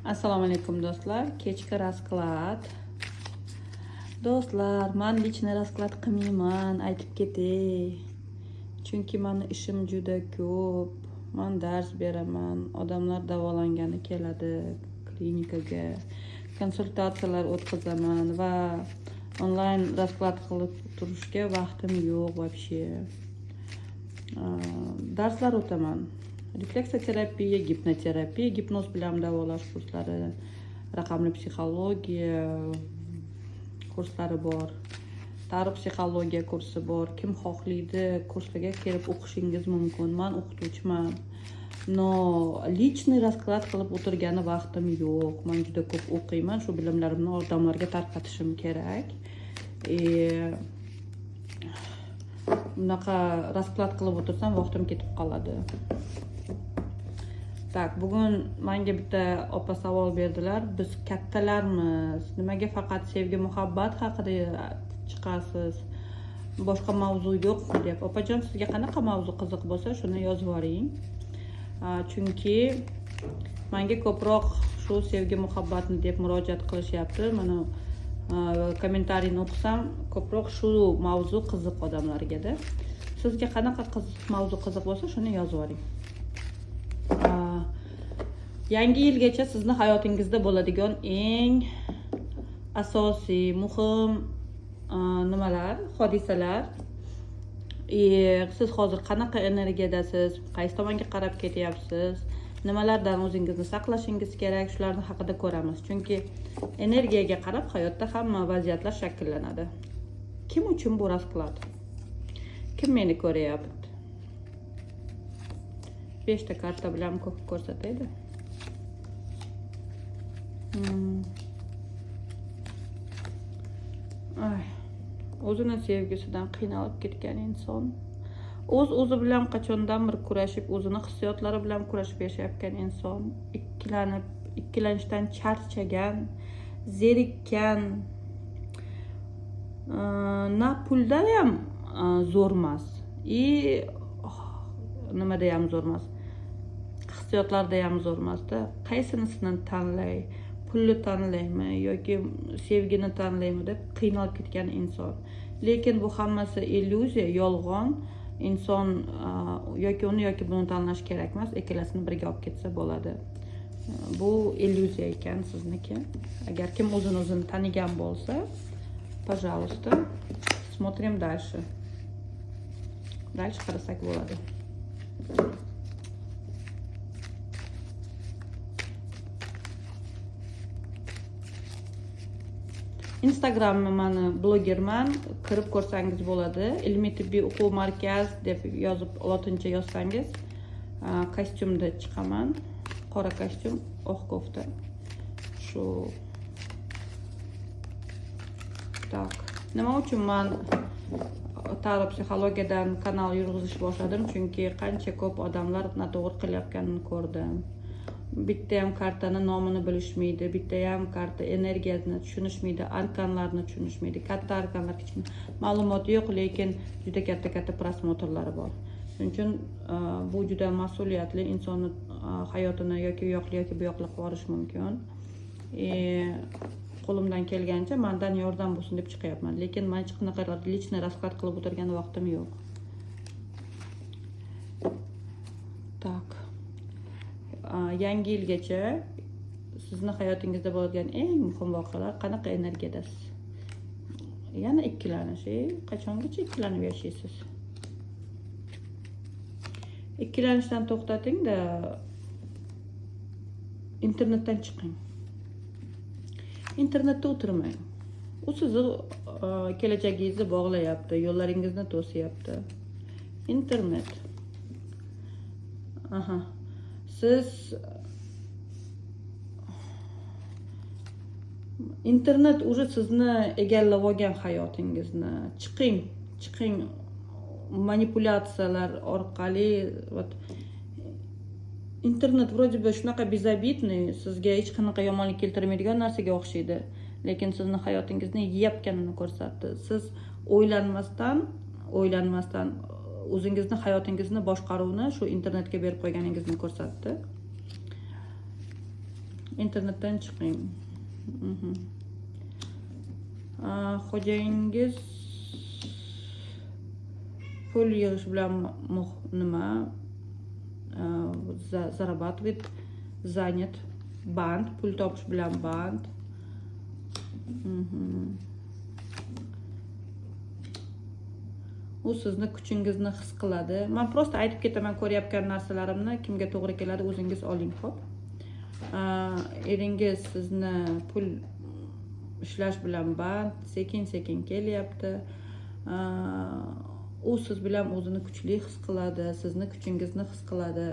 Assalomu alaykum do'stlar. Kechki rasklad. Do'stlar, men lichni rasklad qilmayman, aytib ketay. Chunki meni ishim juda ko'p. Men dars beraman, odamlar davolangani keladi klinikaga. Konsultatsiyalar o'tkazaman va onlayn rasklad qilib turishga vaqtim yo'q вообще. Darslar o'taman. Refleksoterapiya, gipnoterapiya, gipnoz bilan davolash kurslari, raqamli psixologiya kurslari bor. Tarix psixologiya kursi bor. Kim xohlaydi, kurslarga kelib o'qishingiz mumkin. Men o'qituvchiman. No, lichniy rasklad qilib o'tirgani vaqtim yo'q. Men juda ko'p o'qiyman. Shu bilimlarimni odamlarga tarqatishim kerak. Bunaqa rasklad qilib o'tirsam vaqtim ketib qoladi. Tak, bugun menga bitta opa savol berdilar. Biz kattalarmiz. Nimaga faqat sevgi, muhabbat haqida chiqasiz? Boshqa mavzu yo'qmi deb. Opajon, sizga qanaqa mavzu qiziq bo'lsa, shuni yozib yuboring. Chunki menga ko'proq shu sevgi, muhabbatni deb murojaat qilishyapti. Mana kommentariyni o'qisam, ko'proq shu mavzu qiziq odamlarga-da. Sizga qanaqa mavzu qiziq bo'lsa, shuni yozib yuboring. Yangi yilgacha sizni hayotingizda bo'ladigan eng asosiy, muhim nimalar, hodisalar. Siz hozir qanaqa energiyadasiz, qaysi tomonga qarab ketyapsiz, nimalardan o'zingizni saqlashingiz kerak, shularni haqida ko'ramiz. Chunki energiyaga qarab hayotda hamma vaziyatlar shakllanadi. Kim uchun bu rasklad? Kim meni ko'ryapti? 5 ta karta bilan ko'rsataydi. O'zini sevgisidan qiynalib ketgan inson, o'zi bilan qachondan bir kurashib, o'zini hissiyotlari bilan kurashib yashayotgan inson, ikkilanishdan charchagan, zerikkan, na pulda ham zo'r emas, nimada ham zo'r emas, hissiyotlarda ham zo'r emasda. Qaysinisini tanlay? Pulni tanlaymi yoki sevgini tanlaymi deb qiynalib ketgan inson. Lekin bu hammasi illyuziya, yolg'on. Inson yoki uni yoki buni tanlash kerak emas, ikkalasini birga olib ketsa bo'ladi. Bu illyuziya ekan sizniki. Agar kim o'zini tanigan bo'lsa, пожалуйста, смотрим дальше. Дальше qarasak bo'ladi. Instagram'da meni blogerman, kirib ko'rsangiz bo'ladi. Ilmiy tibbiy o'quv markaz deb yozib lotincha yozsangiz, kostyumda chiqaman. Qora kostyum, oq kofta. Shu. Tak. Nima uchun men tarix psixologiyadan kanal yurg'izish boshladim? Chunki qancha ko'p odamlar noto'g'ri qilayotganini ko'rdim. Bitta ham kartani nomini bilishmaydi, bitta ham karta energiyasini tushunishmaydi, arkanlarni tushunishmaydi. Katta arkanlar, kichkina ma'lumot yo'q, lekin juda katta prosmotrlari bor. Shuning uchun bu juda mas'uliyatli, insonni hayotini yoki u yoqli yoki bu yoqli qilib yuborish mumkin. Qo'limdan kelgancha mendan yordam bo'lsin deb chiqyapman, lekin men hech qanaqa lichniy rasklad qilib o'tirgan vaqtim yo'q. Tak. Yangi yilgacha sizni hayotingizda bo'ladigan eng muhim voqealar, qanaqa energiyadasiz? Yana ikkilanish, qachongacha ikkilanib yashaysiz? Ikkilanishdan to'xtating-da, internetdan chiqing. Internetda o'tirmang. U sizni kelajagingizni bog'layapti, yo'llaringizni to'siyapti. Internet. Siz internet уже sizni egallab olgan hayotingizni. Chiqing manipulyatsiyalar orqali. Internet вроде бы shunaqa bezobidniy, sizga hech qanaqa yomonlik keltirmaydigan narsaga o'xshaydi, lekin sizni hayotingizni yeyotganini ko'rsatdi. Siz o'ylanmasdan o'zingizni, hayotingizni boshqaruvni shu internetga berib qo'yganingizni ko'rsatdi. internetdan chiqing. Xo'jayingiz pul yig'ish bilan nima? Зарабатывает, занят, band, pul topish bilan band. U sizni kuchingizni his qiladi. Men prosta aytib ketaman ko'rayotgan narsalarimni, kimga to'g'ri keladi o'zingiz oling, xo'p. Eringiz sizni pul ishlash bilan band, sekin-sekin kelyapti. U siz bilan o'zini kuchli his qiladi, sizni kuchingizni his qiladi.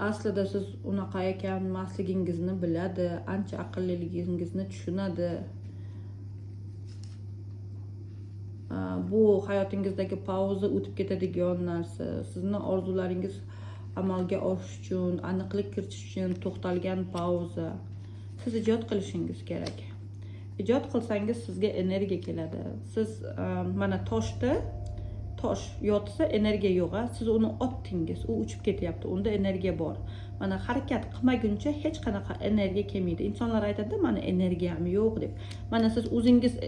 Aslida siz unaqa emasligingizni biladi, ancha aqlliligingizni tushunadi. Bu hayotingizdagi pauza o'tib ketadigan narsa. Sizni orzularingiz amalga oshish uchun, aniqlik kiritish uchun to'xtalgan pauza. Siz ijod qilishingiz kerak. Ijod qilsangiz sizga energiya keladi. Siz mana tosh yotsa energiya yo'q, siz uni otdingiz, u uchib ketyapti, unda energiya bor. Mana harakat qilmaguncha hech qanaqa energiya kelmaydi. Insonlar aytadi, mana energiyam yo'q deb. Mana siz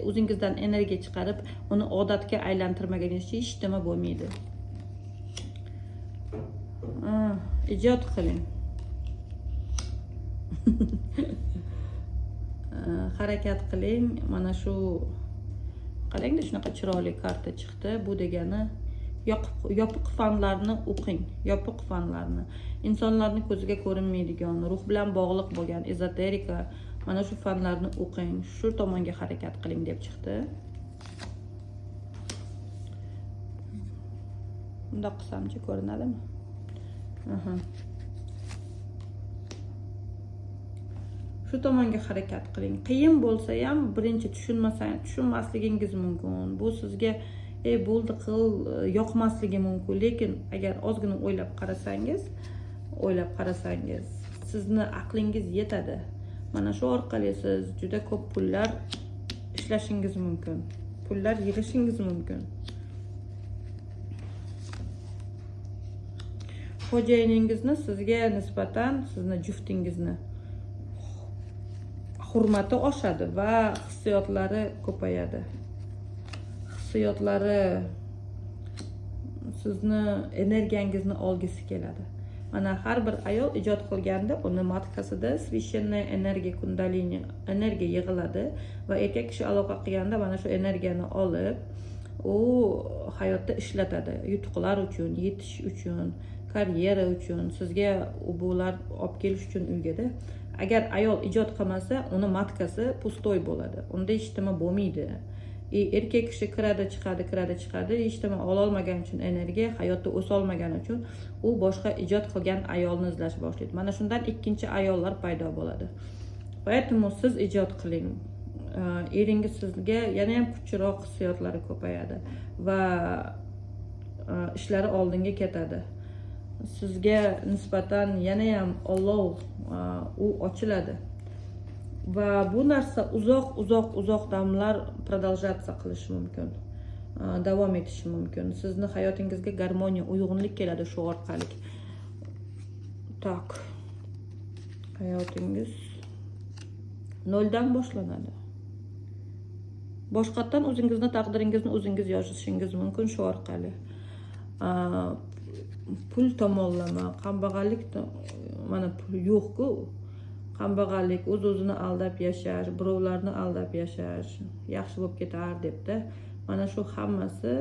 o'zingizdan energiya chiqarib, uni odatga aylantirmaguningizcha hech nima bo'lmaydi. Ijod qiling. Harakat qiling. Mana shu qarangda, shunaqa chiroyli karta chiqdi. Bu degani yopiq fanlarni o'qing. Yopiq fanlarni. Insonlarni ko'ziga ko'rinmaydigan, ruh bilan bog'liq bo'lgan ezoterika, mana shu fanlarni o'qing. Shu tomonga harakat qiling deb chiqdi. Bundoq qilsamchi ko'rinadimi? Shu tomonga harakat qiling. Qiyin bo'lsa ham birinchi tushunmasligingiz mumkin. Bu sizga bo'ldi qil yoqmasligi mumkin, lekin agar ozgina o'ylab qarasangiz, sizni aqlingiz yetadi. Mana shu orqali siz juda ko'p pullar ishlashingiz mumkin. Pullar yig'ishingiz mumkin. Xo'jayiningizni sizga nisbatan, sizni juftingizni hurmati oshadi va hissiyotlari ko'payadi. Hissiyotlari sizni energiyangizni olgisi keladi. Mana har bir ayol ijod qilganda uni matkasida svishennaya energiya kundalini energiya yig'iladi va erkak kishi aloqa qilganda mana shu energiyani olib, u hayotda ishlatadi. Yutuqlar uchun, yetish uchun, karyera uchun, sizga bular olib kelish uchun uyga-da. Agar ayol ijod qilmasa, uni matkasi pustoy bo'ladi. Unda hech nima bo'lmaydi. Erkak kishi kiradi, chiqadi, hech nima ololmagan uchun energiya, hayotda o'sa olmagan uchun u boshqa ijod qilgan ayolni izlash boshlaydi. Mana shundan ikkinchi ayollar paydo bo'ladi. Поэтому siz ijod qiling. Eringiz sizga yana ham kuchliroq hissiyotlari ko'payadi va ishlari oldinga ketadi. Sizga nisbatan yana ham olov u ochiladi. Va bu narsa uzoq damlar продолжаться qilishi mumkin. Davom etishi mumkin. Sizni hayotingizga garmoniya, uyg'unlik keladi shu orqali. Tak. Hayotingiz noldan boshlanadi. Boshqatdan o'zingizni taqdiringizni o'zingiz yozishingiz mumkin shu orqali. Pul tomonlama, kambag'allik mana pul yo'q-ku. Kambag'allik, o'z-o'zini aldab yashash, birovlarni aldab yashash, yaxshi bo'lib ketar debdi. Mana shu hammasi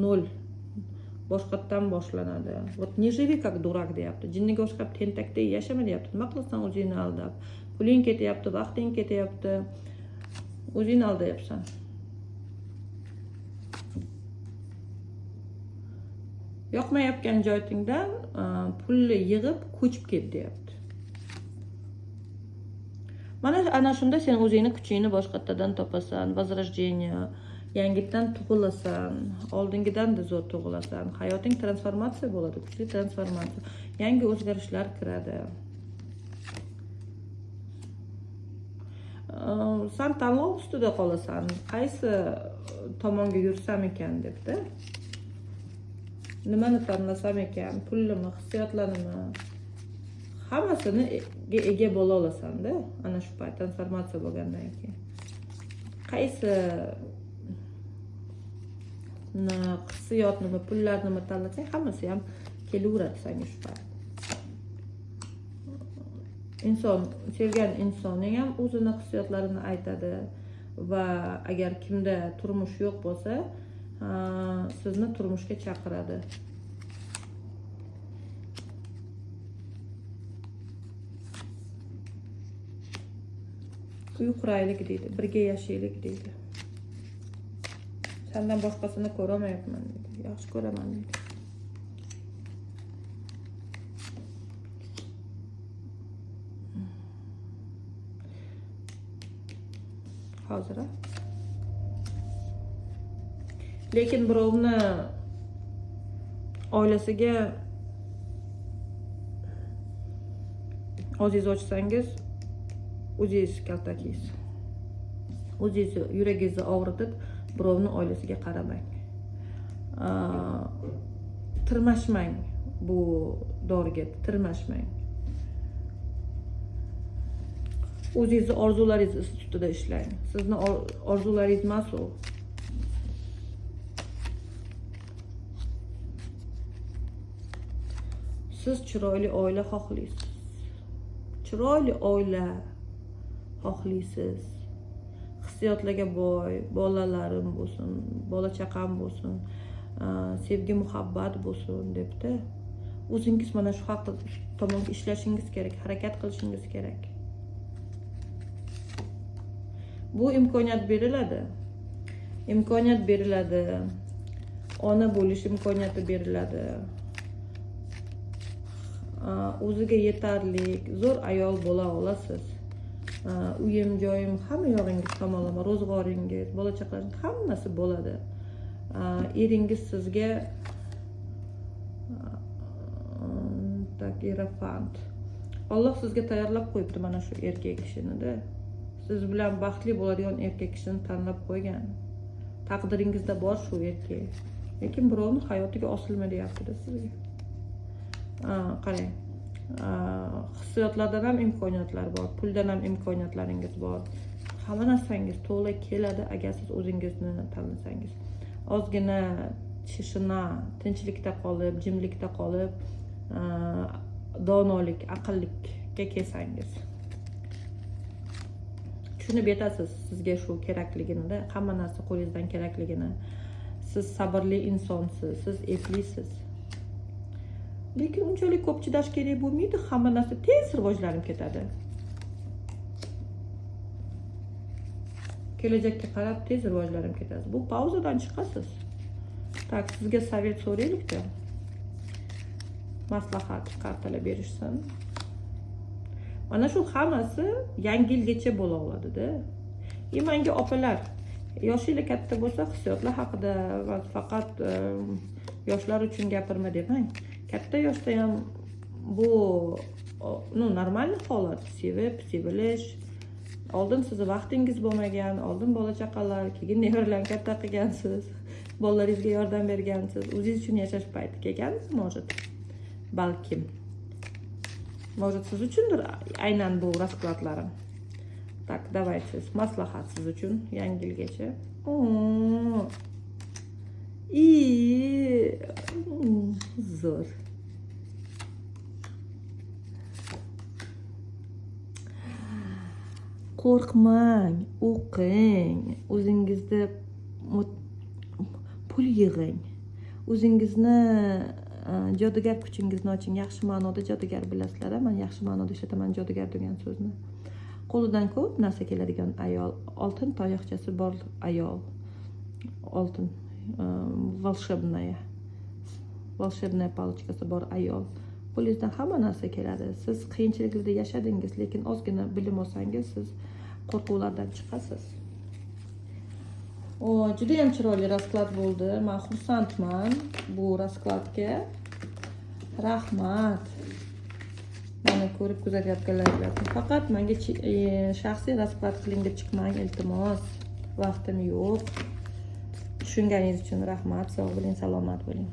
nol. Boshqatdan boshlanadi. Вот не живи как дурак deyapti. Jinniga o'xshab tentakdek yashama deyapti. Nima qilasan o'zingni aldab? Puling ketyapti, vaqting ketyapti. O'zingni aldayapsan. Yoqmayotgan joyingdan pulni yig'ib ko'chib ket deyapti. Mana ana shunda sen o'zingni kuchingni boshqatdan topasan, возрождение, yangitdan tug'ilasan, oldingidan da zo'r tug'ilasan. Hayoting transformatsiya bo'ladi, kuchli transformatsiya. Yangi o'zgarishlar kiradi. Sen tanlov ustida qolasan, qaysi tomonga yursam ekan debdi. nimani tanlasam ekan, pullimi, hissiyotlarimi, hammasini ega bo'la olasan-da, ana shu payt transformatsiya bo'lgandan keyin. Qaysi hissiyotni, pullarni tanlasang, hammasi ham kelaveradi senga shu payt. Inson, sevgan insoning ham o'zini hissiyotlarini aytadi va agar kimda turmush yo'q bo'lsa, sizni turmushga chaqiradi. Uy quraylik deydi, birga yashaylik deydi. Sendan boshqasini ko'ramayapman deydi. Yaxshi ko'raman deydi. Hozir lekin birovni oilasiga oziz ochsangiz, o'zingiz kaltaklaysiz. O'zingiz yuragingizni og'ritib, birovni oilasiga qaramang. Tirmashmang, bu doriga tirmashmang. O'zingizni orzularingiz ustida ishlang. Sizni orzularingiz emas u. Siz chiroyli oila xohlaysiz. Chiroyli oila xohlaysiz. Hissiyotlarga boy, bolalarim bo'lsin, bola chaqam bo'lsin, sevgi, muhabbat bo'lsin debdi. O'zingiz mana shu haqda tomonga ishlashingiz kerak, harakat qilishingiz kerak. Bu imkoniyat beriladi. Imkoniyat beriladi. Ona bo'lish imkoniyati beriladi. O'ziga yetarlik, zo'r ayol bo'la olasiz. Uyim, joyim, hamma yog'ingiz tomonlama, ro'zg'oringiz, bola chaqalaringiz hammasi bo'ladi. Eringiz sizga takirafant. Alloh sizga tayyorlab qo'yibdi mana shu erkak kishini-da. Siz bilan baxtli bo'ladigan erkak kishini tanlab qo'ygan. Taqdiringizda bor shu erkak. Lekin birovni hayotiga osilma deyapti-da sizga. Qarang. Hissiyotlardan ham imkoniyatlar bor, puldan ham imkoniyatlaringiz bor. Hamma narsangiz to'g'ri keladi agar siz o'zingizni tanlasangiz. Ozgina tishina, tinchlikda qolib, jimlikda qolib, donolik, aqllikka kelsangiz. Tushunib yetasiz sizga shu kerakligini, hamma narsa qo'lingizdan kerakligini. Siz sabrli insonsiz, siz eplisiz. Lekin unchalik ko'p chidash kerak bo'lmaydi, hamma narsa tez rivojlanib ketadi. Kelajakka qarab tez rivojlanib ketasiz. Bu pauzadan chiqasiz. Tak, sizga savet so'raylik-da. Maslahat kartalar berishsin. Mana shu hammasi yangi yilgacha bo'la oladi-da. Menga opalar, yoshinglar katta bo'lsa, hissiyotlar haqida va faqat yoshlar uchun gapirma demang. Katta yoshda ham bu normal holat, sevilish. Oldin sizni vaqtingiz bo'lmagan, oldin bola chaqalar, keyin nevaralarni katta qilgansiz, bolalaringizga yordam bergansiz, o'zingiz uchun yashash payti kelgansiz, может. Balkim. Может, siz uchundir aynan bu raskladlarim. Tak, давайте, maslahat siz uchun yangi yilgacha. Zo'r. Qo'rqmang, o'qing, o'zingizda pul yig'ing, o'zingizni jodugar kuchingizni oching. Yaxshi ma'noda jodugar bilasizlar, men yaxshi ma'noda ishlataman jodugar degan so'zni. Qo'lidan ko'p narsa keladigan ayol, oltin tayoqchasi bor ayol, oltin волшебная palochkasi bor ayol. Qo'lingizdan hamma narsa keladi. Siz qiyinchiliklarda yashadingiz, lekin ozgina bilim olsangiz, siz qo'rquvlardan chiqasiz. Juda ham chiroyli rasklad bo'ldi. Men xursandman bu raskladga. Rahmat. Meni ko'rib kuzatayotganlarga. Faqat menga shaxsiy rasklad qiling deb chiqmang, iltimos. Vaqtim yo'q. Tushunganingiz uchun rahmat. Sog' bo'ling, salomat bo'ling.